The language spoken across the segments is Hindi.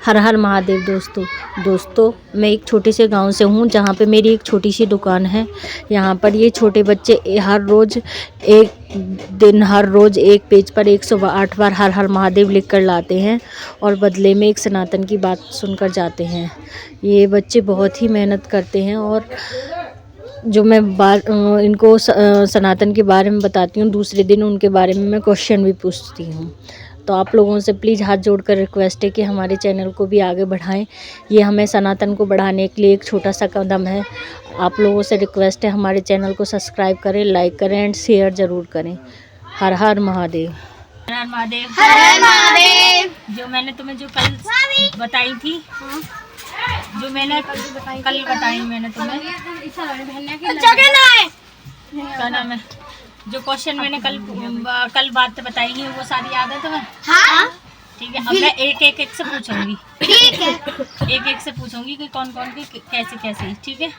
हर हर महादेव दोस्तों मैं एक छोटे से गांव से हूं जहां पे मेरी एक छोटी सी दुकान है। यहां पर ये छोटे बच्चे हर रोज़ एक पेज पर 108 बार हर हर महादेव लिख कर लाते हैं और बदले में एक सनातन की बात सुनकर जाते हैं। ये बच्चे बहुत ही मेहनत करते हैं और जो मैं इनको सनातन के बारे में बताती हूँ, दूसरे दिन उनके बारे में मैं क्वेश्चन भी पूछती हूँ। तो आप लोगों से प्लीज़ हाथ जोड़कर रिक्वेस्ट है कि हमारे चैनल को भी आगे बढ़ाएं। ये हमें सनातन को बढ़ाने के लिए एक छोटा सा कदम है। आप लोगों से रिक्वेस्ट है हमारे चैनल को सब्सक्राइब करें, लाइक करें एंड शेयर ज़रूर करें। हर हर महादेव। हर हर महादेव। हर हर महादेव। जो मैंने तुम्हें जो कल बताई थी, जो मैंने कल बताई मैंने तुम्हें, क्या नाम है, जो क्वेश्चन मैंने कल बात बताई है वो सारी याद है तुम्हें? हाँ। ठीक है, अब मैं एक से पूछूंगी। ठीक है। एक से पूछूंगी कि कौन कौन के कैसे। ठीक है,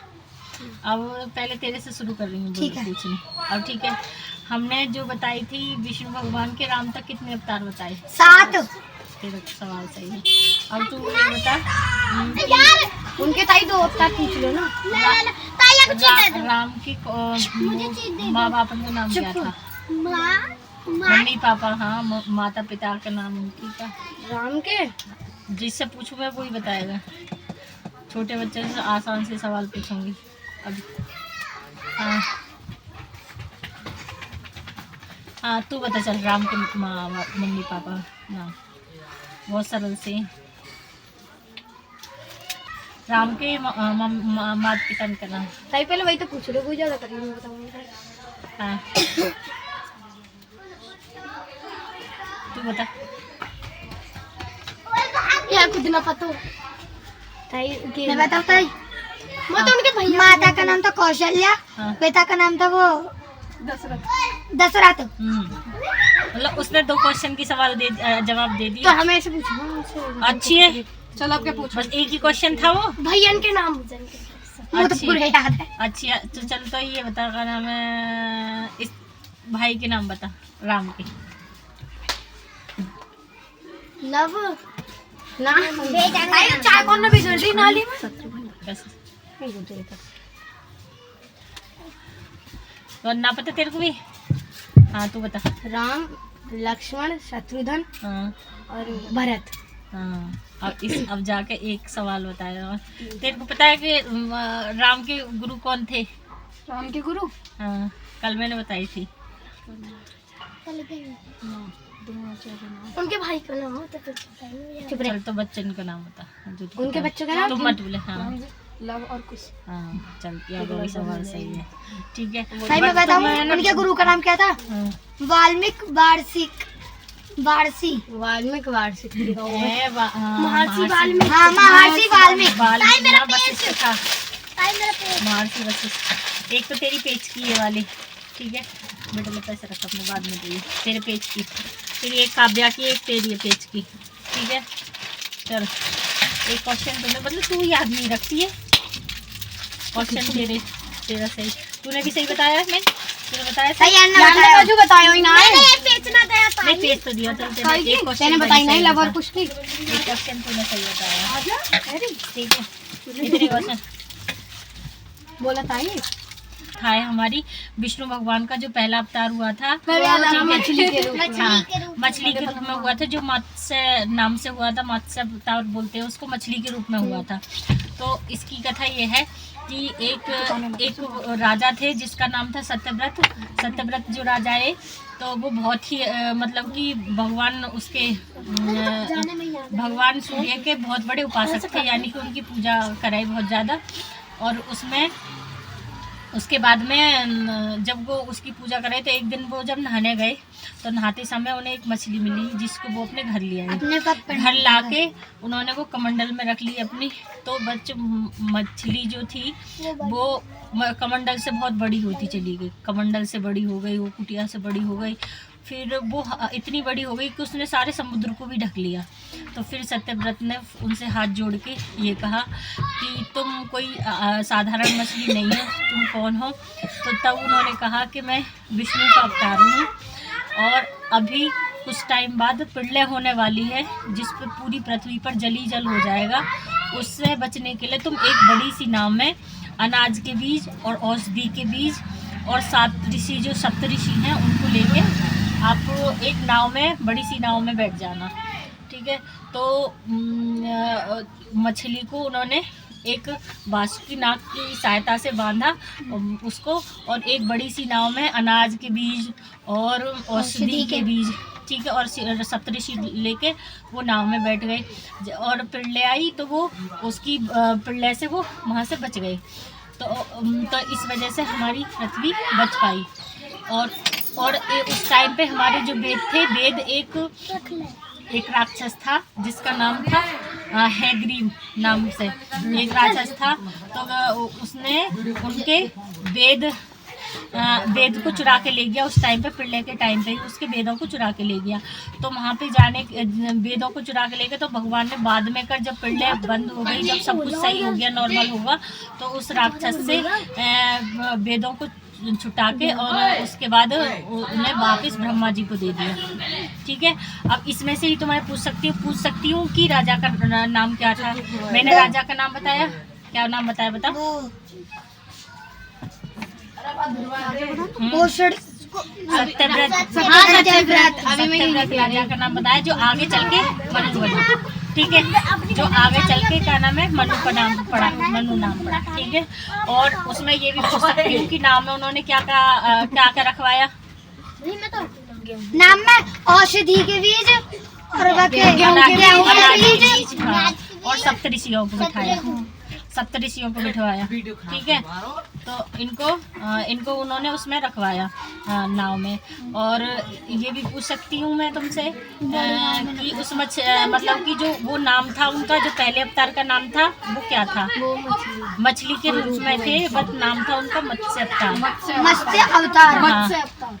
अब पहले तेरे से शुरू कर रही हूँ पूछने। अब ठीक है, हमने जो बताई थी विष्णु भगवान के राम तक कितने अवतार बताए? 7। तेरा सवाल सही है। अब तू ये बता यार उनके ताई 2 अवतार पूछ लो ना। राम के माँ बाप का नाम क्या था? Mummy papa. हाँ, माता पिता का नाम उनकी का। राम के जिससे पूछूं मैं वही बताएगा। छोटे बच्चे से आसान से सवाल पूछूंगी अब। हाँ तू बता चल, राम के मम्मी पापा नाम बहुत सरल से। राम के माता पिता का नाम। ताई पहले वही तो पूछ लो, कोई ज्यादा करिए मैं बताऊंगा। हाँ तू बता यार, कुछ ना पता ताई के मैं बताऊं ताई। मैं तो उनके भैया, माता का नाम था कौशल्या, पिता का नाम था वो दशरथ। मतलब उसने 2 क्वेश्चन की जवाब दे दिया। तो हमें ऐसे पूछना अच्छी है। चलो अब क्या पूछो? बस एक ही क्वेश्चन था वो। भैया के नाम वो तो पूरे याद है। अच्छी है, तो चल तो ये बता का नाम है, इस भाई के नाम बता राम के। लव ना बेटा चाय कौन ना बिगड़ रही नाली में। तो ना पता तेरे को भी? हाँ तू बता। राम, लक्ष्मण, शत्रुघ्न और भरत। हाँ, अब जाके एक सवाल बताया। तेरे को पता है कि राम के गुरु कौन थे? राम के गुरु? हाँ, कल मैंने बताई थी। उनके भाई का नाम होता है। चल तो बच्चन का नाम बता। उनके बच्चों का नाम तुम मत बोले। हाँ लव और कुछ। हाँ चल, ये सवाल सही है। ठीक है, भाई मैं बताऊं उनके गुरु का नाम क्या था? वाल्मीकि वार्षिक महर्षि वाल्मीकि। हाँ, महर्षि वाल्मीकि। महर्षि वशिष्ठ। एक तो तेरी पेज की है वाली। ठीक है बेटा, ले पैसे रख अपने, बाद में चाहिए। तेरे पेज की, तेरी एक काव्या की, एक तेरी पेज की। ठीक है चल, एक क्वेश्चन तुमने मतलब तू याद नहीं रखती है क्वेश्चन। तेरा सही, तूने भी सही बताया। तूने बताया सही। बताया ही ना है। नहीं पेज तो दिया। चल तेरे एक क्वेश्चन बताई नहीं, लव और कुछ नहीं। एक क्वेश्चन तूने सही बताया। ठीक है, कितने क्वेश्चन बोला ताई? था हमारी विष्णु भगवान का जो पहला अवतार हुआ था, मछली के रूप में हुआ था, जो मत्स्य नाम से हुआ था। मत्स्य अवतार बोलते हैं उसको, मछली के रूप में हुआ था। तो इसकी कथा ये है कि एक राजा थे जिसका नाम था सत्यव्रत जो राजा है, तो वो बहुत ही मतलब कि भगवान सूर्य के बहुत बड़े उपासक थे, यानी कि उनकी पूजा कराई बहुत ज़्यादा। और उसके बाद में जब वो उसकी पूजा करे तो एक दिन वो जब नहाने गए तो नहाते समय उन्हें एक मछली मिली, जिसको वो अपने घर ले आए। घर लाके उन्होंने वो कमंडल में रख ली अपनी। तो मछली जो थी वो कमंडल से बहुत बड़ी होती चली गई, कमंडल से बड़ी हो गई, वो कुटिया से बड़ी हो गई। फिर वो इतनी बड़ी हो गई कि उसने सारे समुद्र को भी ढक लिया। तो फिर सत्यव्रत ने उनसे हाथ जोड़ के ये कहा कि तुम कोई साधारण मछली नहीं हो, तुम कौन हो? तो तब उन्होंने कहा कि मैं विष्णु का अवतार हूँ और अभी कुछ टाइम बाद प्रलय होने वाली है, जिस पर पूरी पृथ्वी पर जल ही जल हो जाएगा। उससे बचने के लिए तुम एक बड़ी सी नाव में अनाज के बीज और औषधि के बीज और 7 ऋषि, जो 7 ऋषि हैं, उनको लेके आप एक नाव में, बड़ी सी नाव में बैठ जाना। ठीक है। तो मछली को उन्होंने एक बांसुरी नाग की सहायता से बांधा उसको, और एक बड़ी सी नाव में अनाज के बीज और औषधि के बीज, ठीक है, और 7 ऋषि लेके वो नाव में बैठ गए। और प्रलय आई तो वो उसकी प्रलय से वो वहाँ से बच गए। तो इस वजह से हमारी पृथ्वी बच पाई। और उस टाइम पे हमारे जो वेद थे, वेद एक राक्षस था जिसका नाम था हैग्रीव नाम से एक राक्षस था। तो उसने उनके वेद को चुरा के ले गया। उस टाइम पे, प्रलय के टाइम पे उसके वेदों को चुरा के ले गया। तो वहाँ पे वेदों को चुरा के ले गए। तो भगवान ने बाद में कर, जब प्रलय बंद हो गई, जब सब कुछ सही हो गया, नॉर्मल होगा, तो उस राक्षस से वेदों को छुटा के और उसके बाद उन्हें वापस ब्रह्मा जी को दे दिया। ठीक है। अब इसमें से ही तो मैं पूछ सकती हूँ कि राजा का नाम क्या था। मैंने राजा का नाम बताया, क्या नाम बताया, बता। सत्यव्रत राजा का नाम बताया, जो आगे चल के मनु बना। ठीक है। जो आगे चल के क्या नाम है, मनु का नाम पड़ा, मनु नाम पड़ा। ठीक है। और उसमें ये भी पूछ सकती हूँ कि नाम में उन्होंने क्या रखवाया। नाम में औषधि के बीज और बीज, और 7 ऋषियों को बिठाया, 7 ऋषियों को बिठवाया। ठीक है। तो इनको उन्होंने उसमें रखवाया नाव में। और ये भी पूछ सकती हूँ मैं तुमसे कि उस मतलब कि जो वो नाम था उनका, जो पहले अवतार का नाम था, वो क्या था। मछली के रूप में थे, बट नाम था उनका मत्स्य अवतार।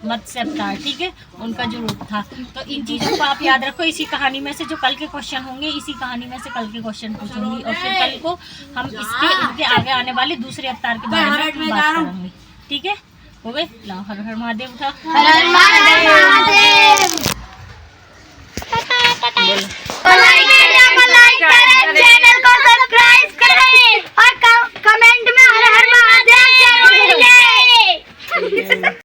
मत्स्य अवतार। ठीक है। उनका जो रूप था। तो इन चीज़ों को आप याद रखो। इसी कहानी में से जो कल के क्वेश्चन होंगे, इसी कहानी में से कल के क्वेश्चन पूछूंगी। और फिर कल को हम इनके आगे आने वाले दूसरे अवतार के बारे में बात करेंगे। ठीक है। हो गए। लाओ, हर हर महादेव उठा। हर हर महादेव।